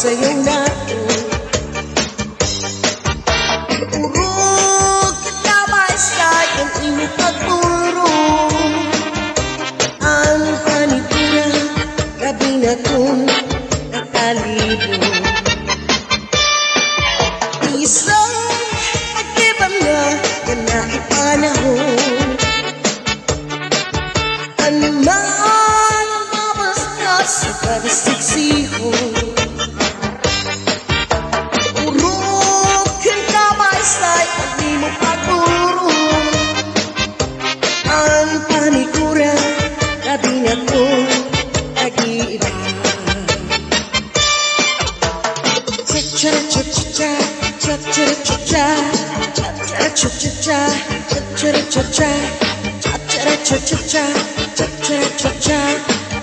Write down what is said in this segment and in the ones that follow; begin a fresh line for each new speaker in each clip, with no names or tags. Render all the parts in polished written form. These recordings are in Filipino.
sa'yo na urog katamay sa'yong iyong pagpuro. Ang panipura, gabi na kong nakalibo. Isang pagkibam na yan na ipanahon. Ano man ang mabastos sa pagsiksihon. Urog yung kamay sa'y pag di mo pagpuro. Ang panikura, gabi na kong nag-iiba. Cha-cha-cha-cha-cha, cha-cha-cha-cha, cha-cha-cha-cha, cha-cha-cha-cha, cha-cha-cha-cha, cha-cha-cha-cha,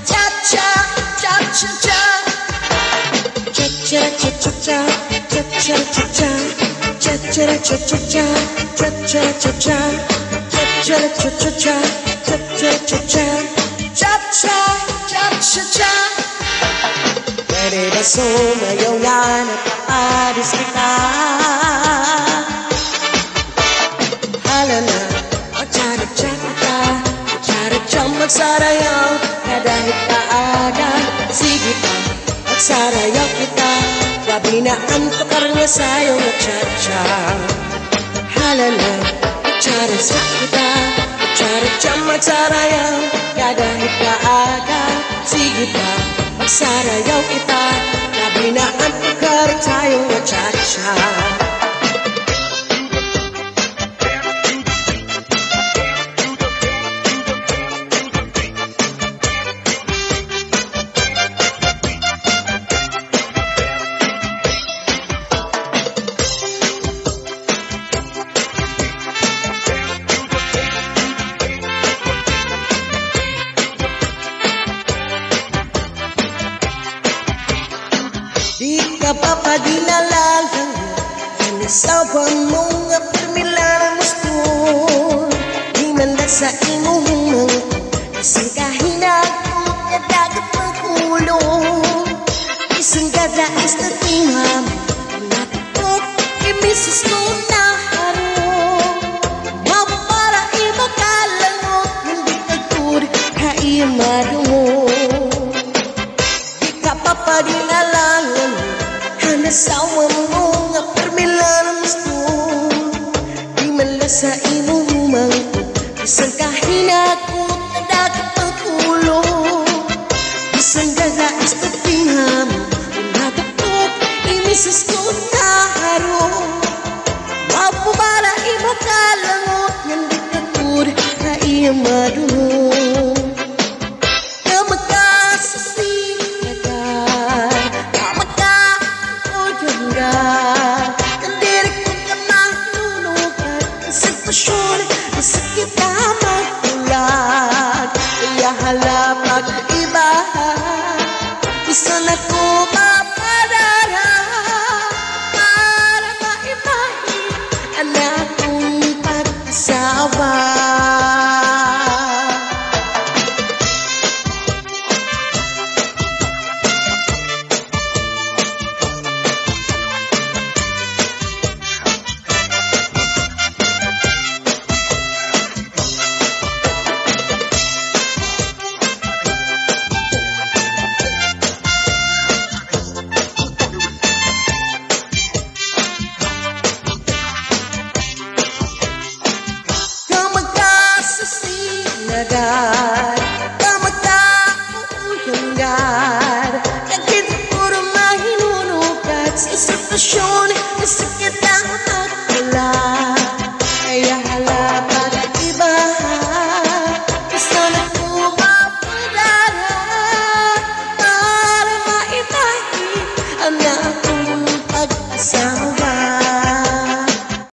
cha-cha-cha-cha, cha-cha-cha-cha, cha-cha-cha-cha, cha-cha-cha-cha, cha-cha-cha-cha, cha-cha-cha-cha, cha-cha-cha-cha, cha-cha-cha-cha. Pwede ba sumayaw na napapadis kita? Hala na, magtsara-tsa kita, magtsara-tsa magsarayaw na dahil paaga. Sige pa, magsarayaw kita, gabi na antok na sa'yo magtsara-tsa. Hala na, magtsara-tsa kita, magtsara-tsa magsarayaw na dahil paaga. Sige pa, magsarayaw kita, gabi na antok rin tayong magtsara-tsa. Di ka pa padinalalang anasawan mo nga permilang gusto. Di man na sa imuhumang isang kahinakot na dagat ng ulo. Isang gadais na tingam natukot imisis ko na haro. Mapapara iba kalangot hindi nagturi ha iya madungo. Di ka pa padinalalang anasawa mo nga permilang gusto. Di man lang sa imumang isang kahinakot na dagat ng ulo. Isang gadais na tingham natukot imisis ko na haro. Mapubara iba kalangot ng diktatur na iya madungo. Sakit na magpulag, kaya halapag iba. Isa na ko mapadara para maibahin anak kong pag-asawa. Nagkita puro mahinunukat sa sitwasyon na sakit